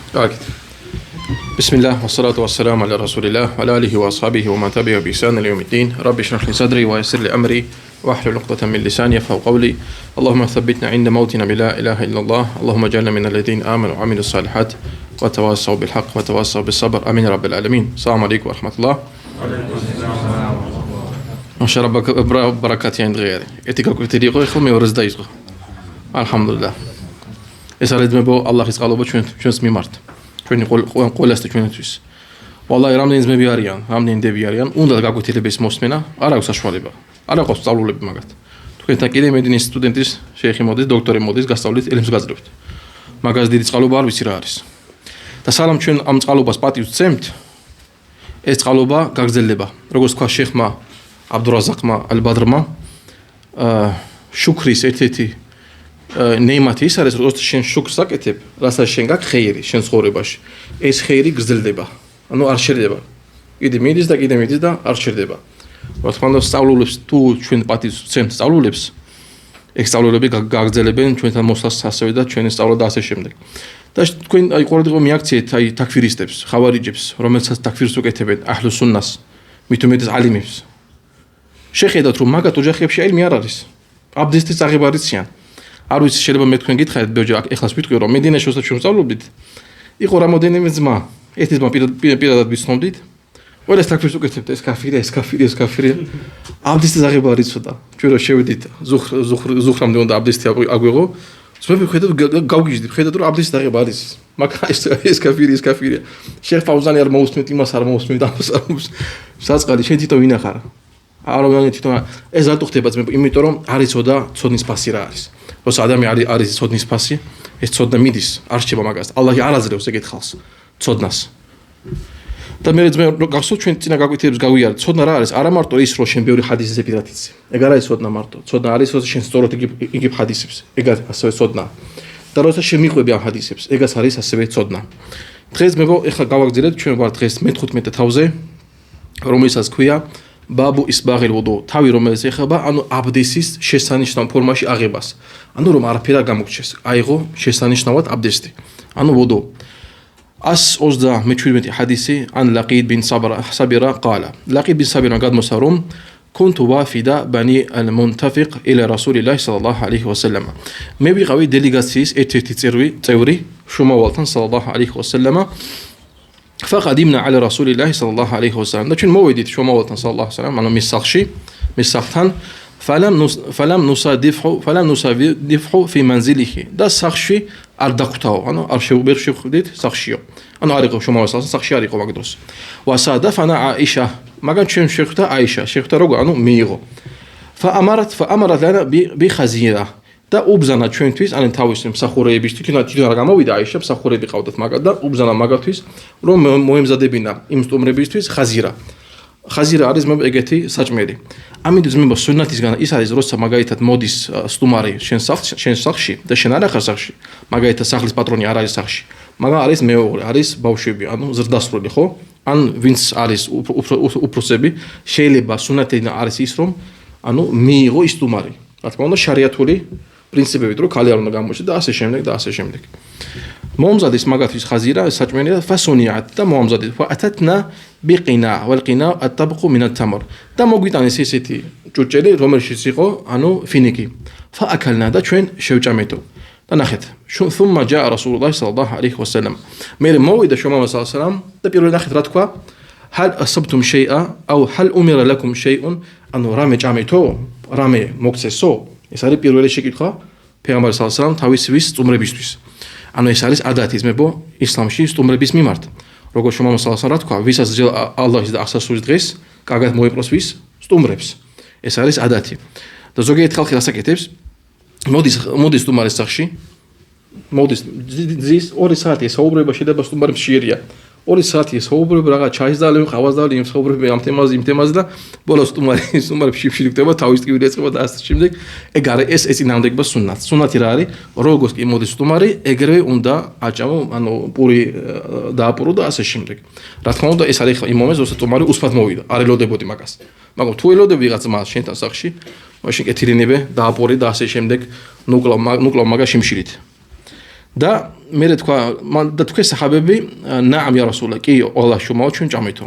بسم الله والصلاة والسلام على رسول الله وعلى آله وأصحابه ومن تبعهم بإحسان إلى يوم الدين. رب اشرح لي صدري ويسر لي أمري واحلل عقدة من لساني يفقهوا قولي. اللهم ثبتنا عند موتنا بلا إله إلا الله. اللهم اجعلنا من الذين آمنوا وعملوا الصالحات وتواصوا بالحق وتواصوا بالصبر. آمين رب العالمين. السلام عليكم ورحمة الله. ما شاء الله بركات عند غيري. ეთიკა კრიტერიი იყო, ეხლა მეორეც დაიწყო. ალჰამდულილlah. ეს არის ძმებო, ალლაჰის წყალობა ჩვენს მიმართ. ჩვენი ყველას და ჩვენთვის. ვალლაჰი რამდენი ძმები არიან, რამდენი დები არიან, უნდა გაგვეთილების მოსმენა, არ აქვს საშუალება. არ აქვს სწავლულები მაგათ. თქვენთან კიდე მედინის სტუდენტის შეიხი მოდის, დოქტორი მოდის, გასწავლით, ელმს გაძლევთ. მაგას დიდი წყალობა არ ვიცი რა არის. და სალამ ჩვენ ამ წყალობას პატივს ვცემთ, ეს წყალობა გაგრძელდება. როგორც თქვა შეიხმა აბდურაზაყმა ალ-ბადრმა, შუქრის ერთ-ერთი ნეიმათი ის არის, როცა შენ შუქრს აკეთებ, რასაც შენ გაქვს ხეირი შენ ცხოვრებაში, ეს ხეირი გრძელდება. ანუ არ შერდება. კიდე მიდის და კიდე მიდის და არ შერდება. რა თქმა უნდა, სწავლულებს თუ ჩვენ პატივს ვცემთ სწავლულებს, ეს სწავლულები გაგრძელებენ ჩვენთან მოსვლას ასევე და ჩვენი სწავლა და ასე შემდეგ. და თქვენ აი ყურადღება მიაქციეთ აი თაქფირისტებს, ხავარიჯებს, რომელსაც თაქფირს უკეთებენ აჰლუ სუნნას, მით უმეტეს ალიმებს. შეხედათ რომ მაგათ ოჯახებში აილმი არ არის. აბდესტის წაღება არიციან. არ ვიცი შეიძლება მე თქვენ გითხარით ბეჯა ეხლას ვიტყვი რომ მედინაში როცა ჩვენ ვსწავლობდით იყო რამოდენიმე ძმა ერთი ძმა პირადად ვიცნობდით ყველას თაქფირს უკეთებდა ეს კაფირია აბდესტის წაღება არ იცოდა ჩვენ რო შევედით ზუხრამდე უნდა აბდესტი აგვეღო ძმები ხედავთ გავგიჟდით ხედავთ რომ აბდესტის წაღება არის მაგრამ ეს კაფირია შეიხ ფაუზანი არ მოусმენთ იმას არ მოусმენთ ამას არ მოусმენთ საწყალი შენ თვითონ ვინ ახარ არავინ თვითონ ეს რატო ხდება ძმები იმიტომ რომ არ იცოდა ცოდნის ფასი რა არის როცა ადამიანი არის ცოდნის ფასი, ეს ცოდნა მიდის, არ რჩება მაგას. ალლაჰი არ აძლევს ეგეთ ხალხს ცოდნას. და მე ძმე გახსოვთ ჩვენ წინა გაკვეთილებს გავიარეთ, ცოდნა რა არის? არა მარტო ის, რომ შენ ბევრი ჰადისზე პირად იცი. ეგ არ არის ცოდნა მარტო. ცოდნა არის, რომ შენ სწორად იგებ ჰადისებს. ეგაც ასევე ცოდნა. და როცა შენ მიყვები ამ ჰადისებს, ეგაც არის ასევე ცოდნა. დღეს მე ეხლა გავაგზავნეთ ჩვენ ვარ დღეს მე-15 თავზე, რომელსაც ქვია ბაბუ ისბაღილ ვუდუ, თავი რომელიც ეხება, ანუ აბდესის შესანიშნავ ფორმაში აღებას. ანუ რომ არაფერი არ გამოგჩეს, აიღო შესანიშნავად აბდესტი. ანუ ვუდუ. 127 ჰადისი ან ლაყიდ ბინ საბირა ყალა. ლაყიდ ბინ საბირა გადმოსა რომ كنت وافد بني المنتفق إلى رسول الله صلى الله عليه وسلم. მე ვიყავი დელეგაციის ერთ-ერთი წევრი შუმავალთან صلى الله عليه وسلم. فقدمنا على رسول الله صلى الله عليه وسلم. და ჩვენ მოვედით შუმავალთან صلى الله عليه وسلم, ანუ მის სახლთან فلم نصادفه في منزله. და სახლში არ დახვდაო, ანუ არ შევხვდით სახლშიო. ანუ არ იყო შუმავალთან სახლში არ იყო მაგ დროს. وصادفنا عائشة. მაგრამ ჩვენ შევხვდა აიშა, შევხვდა როგორ, ანუ მიიღო. فأمرت لنا بخزيرة. და უბზანა ჩვენთვის, ანუ თავის მსახურეების თვითონ არ გამოვიდა აიშა, მსახურები ყავდათ მაგათ და უბზანა მაგათთვის, რომ მოემზადებინა იმ სტუმრებისთვის ხაზირა. ხაზირა არის ეგეთი საჭმელი. ამიტომ ძმებო სუნნათისგან ის არის, როცა მაგალითად მოდის სტუმარი შენ სახლში და შენ არ ახარ სახლში, მაგალითად სახლის პატრონი არ არის სახლში, მაგრამ არის მეუღლე, არის ბავშვები, ანუ ზრდასრული, ხო? ან ვინც არის უფროსები, შეიძლება სუნნათიდან არის ის, რომ ანუ მიიღო ის სტუმარი. რა თქმა უნდა, შარიათული პრინციპებით, რომ ქალი არ უნდა გამოჩნდეს და ასე შემდეგ და ასე შემდეგ. მოამზადეს მაგათთვის ხაზირა, საჭმელი და ფასონიათ და მოამზადეს. ათათნა ბიყინა ვალყინა ატაბყუ მინათ თამარ. და მოგვიტანეს ესეთი ჭურჭელი, რომელშიც იყო, ანუ ფინიკი. ფააკალნა და ჩვენ შევჭამეთო. და ნახეთ, ثم جاء رسول الله صلى الله عليه وسلم. მე მოვიდა შომავა სალსალამ და პირველ ნახეთ რა თქვა? هل أصبتم شيئا أو هل أمر لكم شيء؟ ანუ რამე ჭამეთო? რამე მოგცესო? ეს არის პირველი შეკითხვა პეღამბარ სალსალამ თავისის სტუმრებისთვის. ანუ ეს არის ადათი ძმებო ისლამში სტუმრების მიმართ. როგორც შომავა სალსალამ რა თქვა? ვისაც ალლაჰის და აღსასრულის დღეს კარგად მოეპყროს ვის სტუმრებს. ეს არის ადათი. და ზოგიერთ ხალხი ასაკეთებს მოდის სტუმარის სახლში, მოდის ძის 2 საათი საუბრება შეიძლება სტუმარი მშიერია. 2 საათი საუბრება რაღაც ჩაის დალევი, ყავას დალევი, საუბრები ამ თემაზე, იმ თემაზე და ბოლოს სტუმარი ფშიფშილი ხდება, თავის ტკივილი ეწყება და ასე შემდეგ. ეგ არის ეს ეწინააღმდეგება სუნნათს. სუნნათი რა არის? როგორც კი მოდის სტუმარი, ეგრევე უნდა აჭამო, ანუ პური დააპურო და ასე შემდეგ. რა თქმა უნდა, ეს არის იმ მომენტს, როცა სტუმარი უსმად მოვიდა, არ ელოდებოდი მაგას. მაგრამ თუ ელოდები ვიღაც მას შენთან სახლში, მაშინ კეთილინებე დააპური და ასე შემდეგ, ნუკლავ მაგას შიმშილით. და მე თქვა და თქვენ საჰაბები ნაამ ია რასულა კი Allah შუმაო ჩვენ ჭამითო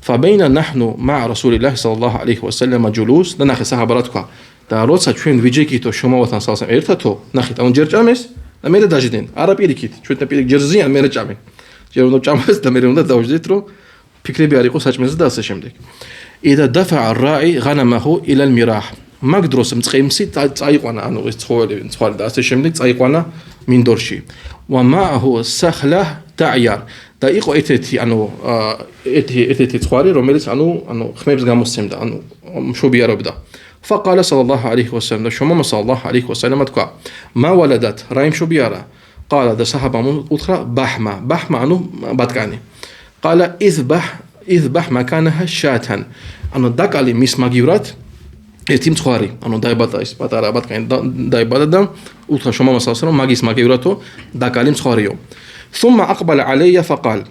فبين نحن مع رسول الله صلى الله عليه وسلم جلوس და ნახე საჰაბა რა თქვა და როცა ჩვენ ვიჯექითო შუმაოთან სალსამ ერთათო ნახეთ ანუ ჯერ ჭამეს და მე დაждენ არა პირიქით ჩვენთან პირიქით ჯერ ზიან მე ჭამენ ჯერ უნდა ჭამეს და მე უნდა დავждეთ რომ ფიქრები არ იყოს საჭმელზე და ასე შემდეგ اذا دفع الراعي غنمه الى المراح მაგ დროს მწყემსი წაიყვანა ანუ ეს ცხოველი და ასე შემდეგ წაიყვანა მინდორში ومعه سخله تعير და იყო ერთ-ერთი ანუ ერთ-ერთი ცხვარი რომელიც ანუ ხმებს გამოსცემდა ანუ მშობიარობდა فقال صلى الله عليه وسلم شومما صلى الله عليه وسلم თქვა ما ولدت რა იმშობიარა قال და საჰაბამ უთხრა ბაჰმა ანუ ბატკანი قال اذبح مكانها شاة ანუ დაკალი მის მაგივრად ერთი მცხვარი ანუ დაიბადა ის პატარა ბატკანი დაიბადა და უთხრა შომამა სალსამ რომ მაგის მაგივრათო დაკალი მცხვარიო ثم اقبل علي فقال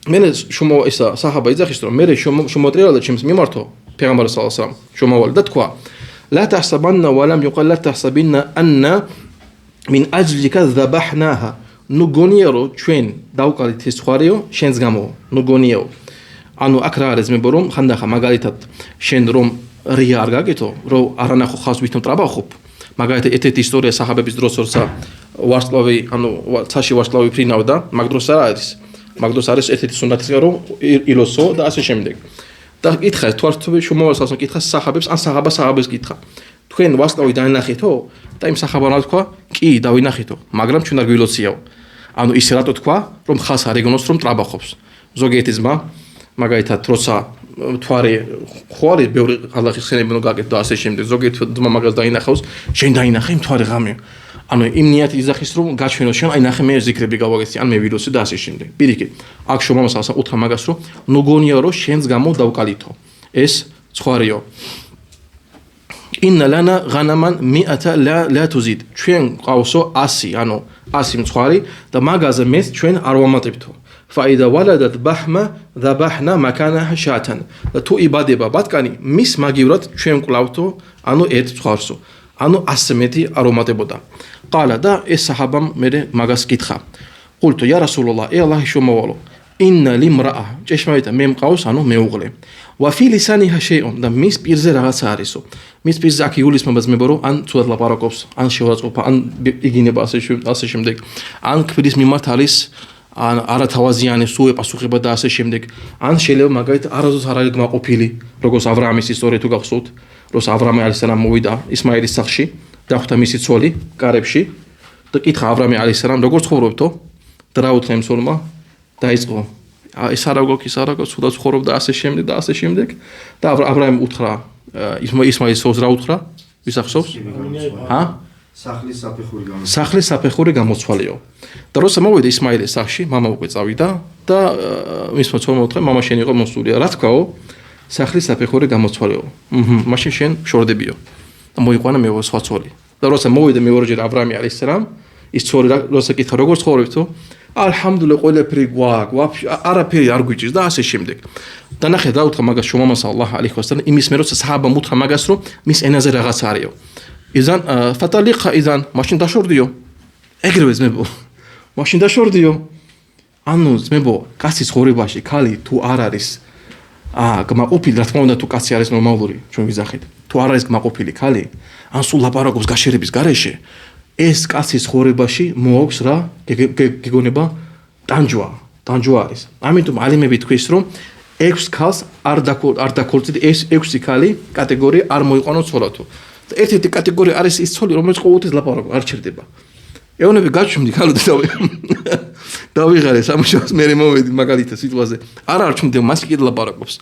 მე შომა ისა საჰაბა იძახის რომ მე შომოტრიალა ჩემს მიმართო پیغمبر صلی الله علیه و سلم شما ولدت كوا لا تحسبن ولم يقل لا تحسبن ان من اجلك ذبحناها نغونيرو ჩვენ დავყალით ეს ხვარიო შენს გამო ნუგონიო ანუ აქ რა არის მე ბორომ ხანდახა მაგალითად შენ რომ რია არ გაგეთო რომ არანახო ხავს ვითომ ტრაბახობ მაგალითად ერთ-ერთი ისტორია საჰაბების დროს როცა ვარსკვლავი ანუ ცაში ვარსკვლავი ფრინავდა მაგ დროს რა არის მაგ დროს არის ერთ-ერთი სუნათი რომ ილოსო და ასე შემდეგ და კითხა თვართობი შუმავალს კითხა საჰაბებს ან საჰაბას კითხა თქვენ ვარსკვლავი დაინახეთო და იმ საჰაბამ რა თქვა კი დავინახეთო მაგრამ ჩვენ არ გვილოციაო ანუ ის რატო თქვა რომ ხალხს არ ეგონოს რომ ტრაბახობს ზოგიერთი ძმა მაგალითად როცა თვარი ხوارი ბევრი ხალხის ხენები უნდა გაკეთო და ასე შემდეგ ზოგიერთი ძმა მაგას დაინახავს შენ დაინახე იმ თვარი ღამე ანუ იმ ნიათი იძახის რომ გაჩვენო შენ აი ნახე მე ზიქრები გავაგეცი ან მე ვირუსი და ასე შემდეგ პირიქით აქ შომამას უთხრა მაგას რომ ნუგონია რომ შენს გამო დავკალითო ეს ცხვარიო إن لنا غنما 100 لا تزيد ჩვენ ყავსო 100 ანუ 100 მცხვარი და მაგაზე მეც ჩვენ არ ვამატებთო فإذا ولدت بحمة ذبحنا مكانها شاة და თუ იბადება ბატკანი მის მაგივრად ჩვენ ყლავთო ანუ ერთ მცხვარსო ანუ 100 მეტი არ ვამატებოდა قال და ეს საჰაბამ მე მაგას კითხა قلت يا رسول الله اي الله შომავალო إن لامرأة ჭეშმარიტა მე მყავს ანუ მეუღლე وفي لسانها شيء და მის პირზე რაღაცა არისო მის პირზე აქ იულისმობას მებორო ან ცუდად ლაპარაკობს ან შევაწყობა ან იგინება ასე შემდეგ ან ქფრის მიმართ არის ან არათავაზიანი სულ ეპასუხება და ასე შემდეგ ან შეიძლება მაგალითად არასდროს არ არის გმაყოფილი როგორც ავრამის ისტორია თუ გახსოვთ როცა ავრამი ალისალამ მოვიდა ისმაილის სახლში დახვდა მისი ცოლი კარებში და კითხა ავრამი ალისალამ როგორ ცხოვრობთო და რა უთხრა იმ ცოლმა დაიწყო ეს არა გოქის სულაც ხორობ და ასე შემდეგ და აბრაამ უთხრა ისმაილის ცოლს რა უთხრა ვისახსოვს სახლის საფეხური გამოცვალიო და როცა მოვიდა ისმაილის სახლში მამა უკვე წავიდა და მისმა ცოლმა უთხრა მამა შენ იყო მოსულია რა თქვაო სახლის საფეხური გამოცვალიო მაშინ შენ შორდებიო და მოიყვანა მეორე სხვა ცოლი და როცა მოვიდა მეორეჯერ აბრაამი ალისალამ ის ცოლი როცა კითხა როგორ ცხოვრობთო ალჰამდულილლა ყველაფერი გვაქვს არაფერი არ გვიჭირს და ასე შემდეგ და ნახე რა უთხრა მაგას შომამა სალალაჰუ ალეიჰი ვასალამ იმის მე როცა საჰაბამ უთხრა მაგას რომ მის ენაზე რაღაც არისო იზან ფატალიხა იზან მაშინ დაშორდიო ეგრევე ძმებო მაშინ დაშორდიო ანუ ძმებო კაცის ხორებაში ქალი თუ არ არის გმაყოფილი რა თქმა უნდა თუ კაცი არის ნორმალური ჩვენ ვიზახეთ თუ არ არის გმაყოფილი ქალი ან სულ ლაპარაკობს გაშერების გარეშე ეს კაცის ხორებაში მოაქვს რა გეგონება ტანჯვა არის ამიტომ ალიმები თქვის რომ 6 ქალს არ დაქორწით ეს 6 ქალი კატეგორია არ მოიყვანო ცოლათო ერთ-ერთი კატეგორია არის ის ცოლი რომელიც ყოველთვის ლაპარაკობს არ ჩერდება ეონები გაჩვმდი ხალხო დავიღარე სამუშაოს მე მოვედი მაგალითად სიტყვაზე არ არჩმდი მას კიდე ლაპარაკობს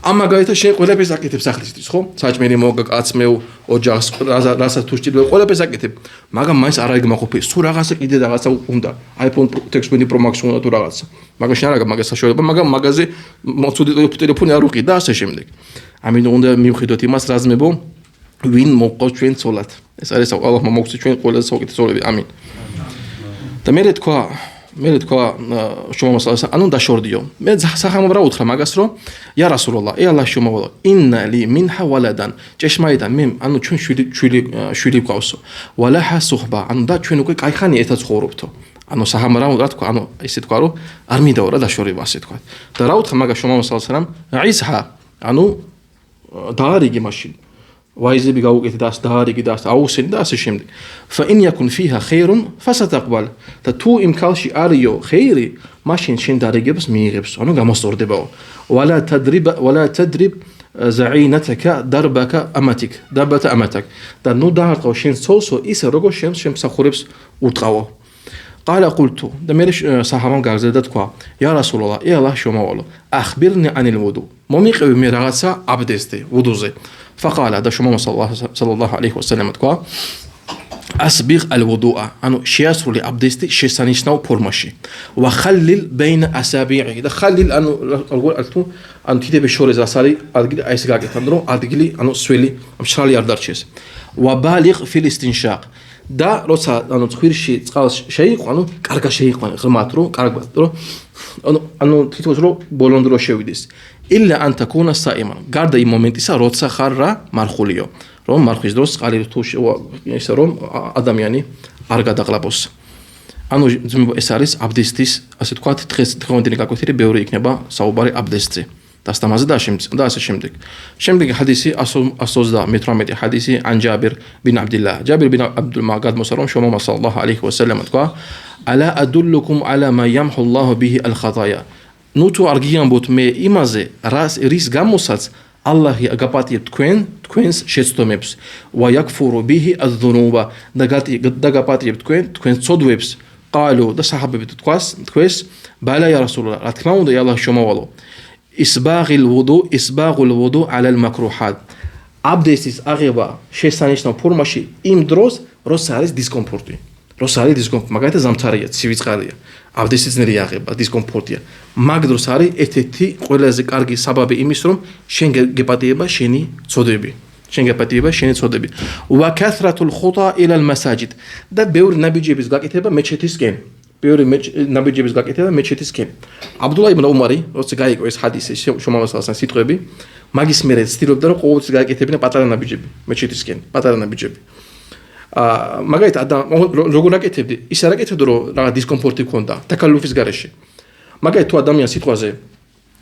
ამ მაგალითად შენ ყველაფერს აკეთებ სახლისთვის ხო საჭმელი მოგა კაცმეო ოჯახს რასაც თუ სჭირდება ყველაფერს აკეთებ მაგრამ მაინც არ აგმაყოფილი სულ რაღაცა კიდე რაღაცა უნდა iPhone 16 Pro Max უნდა თუ რაღაცა მაგაში არ აქვს მაგას საშუალება მაგრამ მაგაზე მოწუდი ტელეფონი არ უყი და ასე შემდეგ ამიტომ უნდა მივხვდეთ იმას რაზმებო ვინ მოყავს ჩვენ ცოლად ეს არის ალლაჰმა მოგცი ჩვენ ყველა საუკეთესოები ამინ და მე თქვა შომამა სალალაჰუ ანუ დაშორდიო მე საჰაბამ რა უთხრა მაგას რომ ია რასულალლაჰ ე ალლაჰ შომავალო ინნა ლი მინჰა ვალადან ჭეშმარიტა მე ანუ ჩვენ შვილი გვყავსო ვალაჰა სუჰბა ანუ და ჩვენ უკვე кайხანი ერთად ცხოვრობთო ანუ საჰაბამ რა თქვა, ანუ ისე თქვა რომ არ მინდაო რა დაშორება ასე თქვა. და რა უთხრა მაგას შუმა მოსალსალამ, აისჰა, ანუ დაარიგი მაშინ. ვაიზები გაუკეთე და დაარიგი და აუსენი და ასე შემდეგ. فإن يكن فيها خير فستقبل. და თუ იმ ქალში არისო ხეირი, მაშინ შენ დარიგებს მიიღებს, ანუ გამოსწორდებაო. ولا تدرب زعينتك دربك أمتك دربة أمتك. და ნუ დაარტყო შენ ცოლსო ისე როგორ შენ შემსახურებს უტყავო. قال قلت და მე საჰაბამ გაგზავნა და თქვა يا رسول الله يا الله შომავალო أخبرني عن الوضوء. მომიყევი მე რაღაცა აბდესტი ვუდუზე. فقال და შომავა صلى الله عليه وسلم თქვა أسبغ الوضوء ანუ შეასრულე აბდესტი შესანიშნავ ფორმაში. وخلل بين أصابعه და خلل ანუ ანუ თითების შორის რას არის ადგილი აი ეს გაკეთან რომ ადგილი ანუ სველი მშრალი არ დარჩეს. وبالغ في الاستنشاق და როცა ანუ ცხვირში წყალს შეიყვანო, ანუ კარგად შეიყვანო, ღრმად რომ კარგად რომ ანუ თითქოს რომ ბოლონდ რო შევიდეს. إلا أن تكون صائما. გარდა იმ მომენტისა, როცა ხარ რა მარხულიო, რომ მარხვის დროს წყალი თუ ისე რომ ადამიანი არ გადაყლაპოს. ანუ ეს არის აბდესტის, ასე ვთქვათ, დღევანდელი გაკვეთილი ბევრი იქნება საუბარი აბდესტზე. დასტამაზე და ასე შემდეგ. შემდეგი ჰადისი 128 ჰადისი ან ჯაბირ ბინ აბდილლაჰ. ჯაბირ ბინ აბდულლაჰ გადმოსა რომ შუმა სალლალლაჰუ ალეიჰი ვასალამ თქვა: "ალა ადულლუკუმ ალა მა ямჰუ ალლაჰუ ბიჰი ალხატაია." ნუ თუ არ გიამბობთ მე იმაზე, რის გამოსაც ალლაჰი აგაპატიებ თქვენს შეცდომებს. "ვა yakfuru bihi adh-dhunuba." და გაპატიებ თქვენს ცოდვებს. ყალუ და საჰაბები თქვეს: "ბალა ია რასულალლაჰ." რა თქმა უნდა, ალლაჰ შომავალო. إسباغ الوضوء على المكروهات. აბდესტის აღება შესანიშნავ ფორმაში იმ დროს, როცა არის დისკომფორტი. მაგალითად ზამთარია, ცივი წყარია. აბდესტის ძნელი აღება, დისკომფორტია. მაგ დროს არის ერთ-ერთი ყველაზე კარგი საბაბი იმის, რომ შენ გეპატიება შენი წოდები. وكثرة الخطى إلى المساجد. და ბევრი ნაბიჯების გაკეთება მეჩეთისკენ. ნაბიჯების გაკეთება მეჩეთისკენ. აბდულაჰ იბნ უმარი, როცა გაიგო ეს ჰადისი შომავასალსან სიტყვები, მაგის მერე ცდილობდა რომ ყოველთვის გააკეთებინა პატარა ნაბიჯები მეჩეთისკენ, პატარა ნაბიჯები. მაგალითად როგორ აკეთებდი? ის არ აკეთებდი რომ რაღაც დისკომფორტი ქონდა, თაკალუფის გარეშე. მაგალითად თუ ადამიანს სიტყვაზე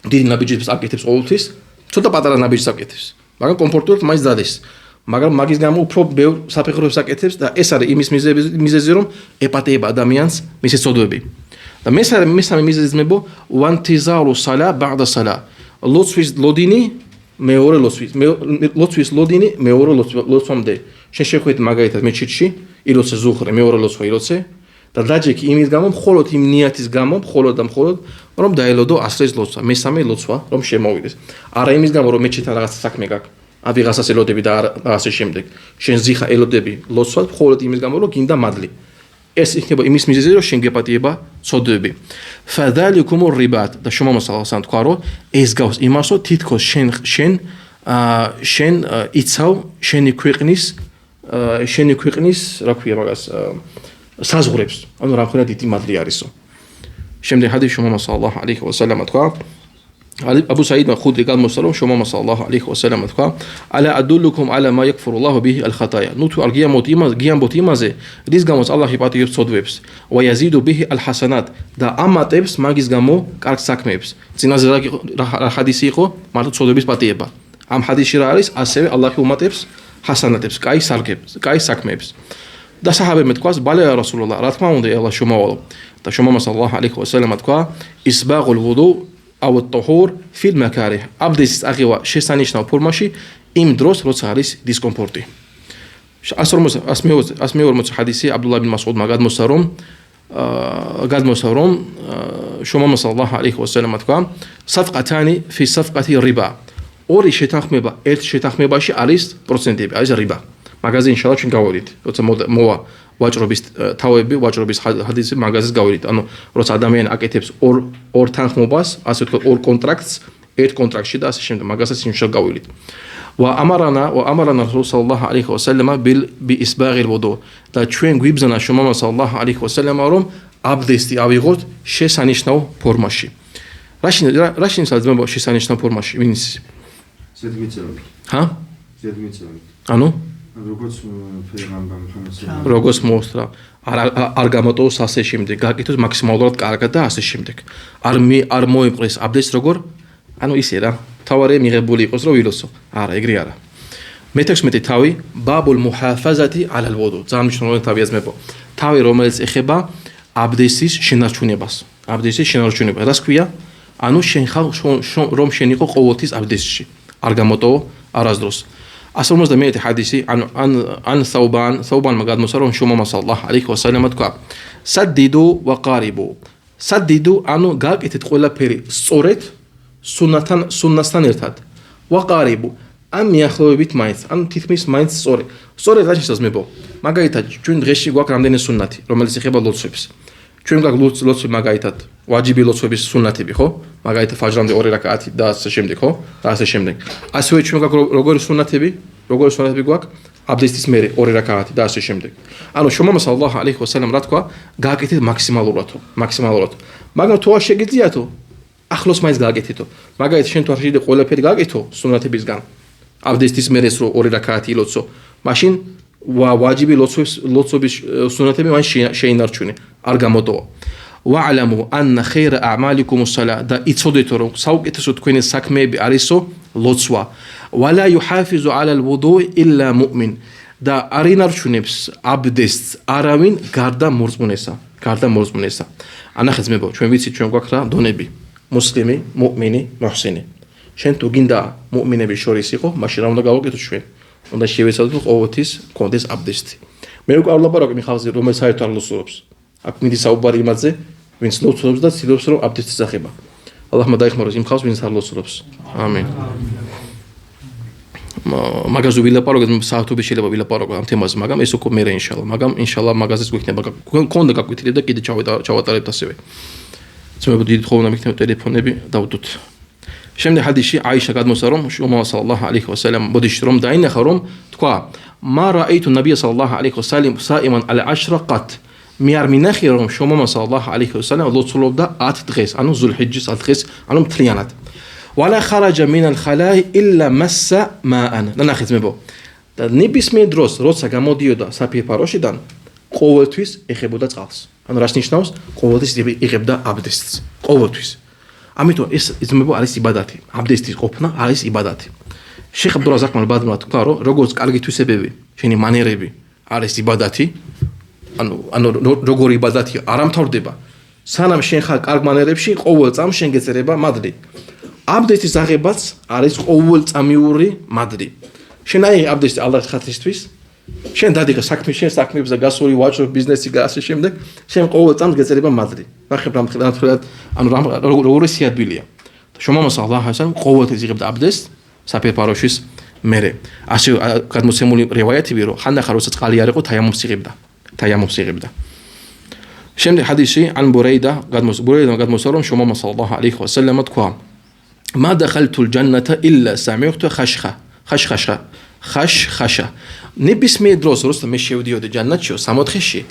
დიდი ნაბიჯებს აკეთებს ყოველთვის, ცოტა პატარა ნაბიჯს აკეთებს. მაგრამ კომფორტულად მაინც დადეს. მაგრამ მაგის გამო უფრო ბევრ საფეხურებს აკეთებს და ეს არის იმის მიზეზი რომ ეპატეება ადამიანს მისი წოდვები. და მესამე მიზეზი ძმებო وانتظار الصلاه بعد الصلاه. ლოცვის ლოდინი მეორე ლოცვამდე. შენ შეხვედი მაგალითად მეჩეთში, ილოცე ზუხრე, მეორე ლოცვა ილოცე და დაჯექი იმის გამო, მხოლოდ იმ ნიათის გამო, მხოლოდ რომ დაელოდო ასრის ლოცვა, მესამე ლოცვა რომ შემოვიდეს. არა იმის გამო რომ მეჩეთთან რაღაც საქმე გაქვს. ავიღასას ელოდები და ასე შემდეგ. შენ ზიხა ელოდები ლოცვას მხოლოდ იმის გამო რომ გინდა მადლი. ეს იქნება იმის მიზეზი რომ შენ გეპატიება წოდები. فذلكم الرباط. და შუმა სალასან თქვა რომ ეს გავს იმას რომ თითქოს შენ იცავ შენი ქვეყნის რა ქვია მაგას საზღვრებს. ანუ რამდენად დიდი მადლი არისო. შემდეგ ჰადისი შუმა სალლალლაჰუ ალეიჰი ვასალამ თქვა أبو سعيد الخدري قال مسلم شوما صلى الله عليه وسلم تقول ألا أدلكم على ما يكفر الله به الخطايا. نوتو أرجيا موتيمازه رزقاموس الله يباتي يبصد ويبس ويزيد به الحسنات. دا أما تبس ما رزقامو كارك ساكميبس. تنازل حديثي خو ما تصد ويبس باتيبا. أم حديث شراريس أسوي الله يوم تبس حسنات تبس كاي ساكميبس. دا صحابة متقاس بالا يا رسول الله راتما وندي الله شوما والو. دا شوما صلى الله عليه وسلم تقول إسباغ الوضوء أو الطهور في المكاره. აბდესტის აღება შესანიშნავ ფორმაში იმ დროს, როცა არის დისკომფორტი. 140 ჰადისი აბდულლაჰ ბინ მასუდ გადმოსა რომ შუმა სალლალლაჰუ ალეიჰი ვასალამ თქვა საფყათანი ფი საფყათი რიბა. ორი შეთანხმება ერთ შეთანხმებაში არის პროცენტები, არის რიბა. მაგაზე ინშალლა ჩვენ გავავიდით. როცა მოვა ვაჭრობის თავები, ვაჭრობის ჰადისი მაგაზეს გავიდით. ანუ როცა ადამიანი აკეთებს ორ თანხმობას, ასე ვთქვათ, ორ კონტრაქტს, ერთ კონტრაქტში და ასე შემდეგ, მაგასაც ინშალლა გავიდით. وأمرنا رسول صلى الله عليه وسلم بإسباغ الوضوء. და ჩვენ გვიბზანა შუმა صلى الله عليه وسلم რომ აბდესტი ავიღოთ შესანიშნავ ფორმაში. რა შეიძლება შესანიშნავ ფორმაში? ვინის? ზედმიწევით. ანუ როგორც მოსtra არ გამოტოვოს ასე შემდეგ გაკეთოს მაქსიმალურად კარგად და ასე შემდეგ არ მოიპყრეს აბდეს როგორ ანუ ისე რა თავარი მიღებული იყოს რომ ვილოსო არა ეგრე არა მე-16 თავი ბაბულ მუჰაფაზატი ალალ ვუდუ ძალიან მნიშვნელოვანი თავი აზმებო თავი რომელიც ეხება აბდესის შენარჩუნებას რას ქვია ანუ შენ ხარ რომ შენ იყო ყოველთვის აბდესში არ გამოტოვო არასდროს 151 ჰადისი ან საუბანმა გადმოსა რომ შუმამა სალლაჰ ალეიჰი ვასალამ თქვა სადიდუ ვა ყარიბუ სადიდუ ანუ გააკეთეთ ყველაფერი სწორედ სუნნასთან ერთად ვა ყარიბუ ან მიახლოებით მაინც ან თითქმის მაინც სწორედ რა შესაძლებო მაგალითად ჩვენ დღეში გვაქვს რამდენი სუნნათი რომელიც ეხება ლოცვებს ჩვენ გვაქვს ლოცვები მაგალითად ვაჯიბი ლოცვების სუნნათები ხო მაგალითად ფაჯრამდე 2 რაკაათი და ასე შემდეგ ხო და ასე შემდეგ ასევე ჩვენ გვაქვს როგორი სუნნათები გვაქვს აბდესის მერე 2 რაკაათი და ასე შემდეგ ანუ შუმამა სალლაჰ ალეიჰი ვასალამ რა თქვა გააკეთეთ მაქსიმალურად მაგრამ თუ არ შეგიძლიათო ახლოს მაინც გააკეთეთო მაგალითად შენ თუ არ შეიძლება ყველაფერი გააკეთო სუნნათებისგან აბდესის მერეს რო 2 რაკაათი ილოცო მაშინ ვაჯიბი ლოცვების სუნნათები მან შეინარჩუნე არ გამოტოვა ვა'ლამუ ანნა ხეირა ა'მალიკუმუს სალა და იცოდეთო რომ საუკეთესო თქვენი საქმეები არისო ლოცვა ვალა იუჰაფიზუ ალალ ვუდუ'i ილლა მუ'მინ და არ ინარჩუნებს აბდესს არავინ გარდა მორწმუნესა ანახეთ ძმებო ჩვენ ვიცით ჩვენ გვაქვს რა დონები მუსლიმი მუ'მინი მუჰსინი შენ თუ გინდა მუ'მინების შორის იყო მაშინ რა უნდა გავაკეთო ჩვენ უნდა შევეცადოთ ყოველთვის კონდეს აბდესი მე უკვე არ ვლაპარაკობ იმ ხალხზე რომელიც საერთოდ არ ლოცულობს აქ მინდის საუბარი იმაზე ვინც ლოცულობს და ცდილობს რომ აბდესის სახება ალლაჰმა დაიხმაროს იმ ხალხს ვინც არ ლოცულობს ამინ მაგაზე ვილაპარაკოთ საათობით შეიძლება ვილაპარაკოთ ამ თემაზე მაგრამ ეს უკვე მერე ინშალლა მაგაზეც გვიქნება კონდა გაკვეთილი და კიდე ჩავატარებთ ასევე ძმებო დიდი ხოვნა მიქნება ტელეფონები დავდოთ შემდეგ ჰადისში აიშა გადმოსა რომ შუმამა სალლაჰ ალეიჰი ვასალამ ბოდიში რომ დაინახა რომ თქვა მა რაიტუ ნაბია სალლაჰ ალეიჰი ვასალამ საიმან ალა აშრა ყათ მე არ მინახე რომ შუმამა სალლაჰ ალეიჰი ვასალამ ლოცულობდა 10 დღეს ანუ ზულჰიჯის 10 დღეს ანუ მთლიანად ვალა ხარაჯა მინალ ხალაი ილლა მასსა მაან ნახეთ ძმებო და ნებისმიერ დროს როცა გამოდიოდა საფირფაროშიდან ყოველთვის ეხებოდა წყალს ანუ რას ნიშნავს ყოველთვის იღებდა აბდესს ყოველთვის ამიტომ ეს ძმებო არის იბადათი აბდესის ყოფნა არის იბადათი შეიხ აბდურაზაკ მალბადმა თქვა რომ როგორც კარგი თვისებები შენი მანერები არის იბადათი ანუ როგორი იბადათი არ ამთავრდება სანამ შენ ხარ კარგ მანერებში ყოველ წამს შენ გეწერება მადლი აბდესის აღებაც არის ყოველწამიური მადლი შენ აი აბდესი ალლაჰის ხათრისთვის შენ დადიღე საქმეებზე გასული ვაჭრობ ბიზნესი და ასე შემდეგ შენ ყოველ წამს გეწერება მადლი ნახე რამხილად ანუ როგორი სიადბილია შუმამა სალლაჰ ალეიჰი ვასალამ ყოველთვის იღებდა აბდესს საფირფაროშის მერე ასე გადმოცემული რივაიათები რომ ხანდახან როცა წყალი არ იყო თაიამუმს იღებდა შემდეგ ჰადისში ან ბურეიდა გადმოსა რომ შუმამა სალლაჰ ალეიჰი ვასალამ თქვა მა დახალთულ ჯანნათა ილლა სამიხტუ ხაშხაშა ნებისმიერ დროს როცა მე შევდიოდი ჯანნატში 64-ში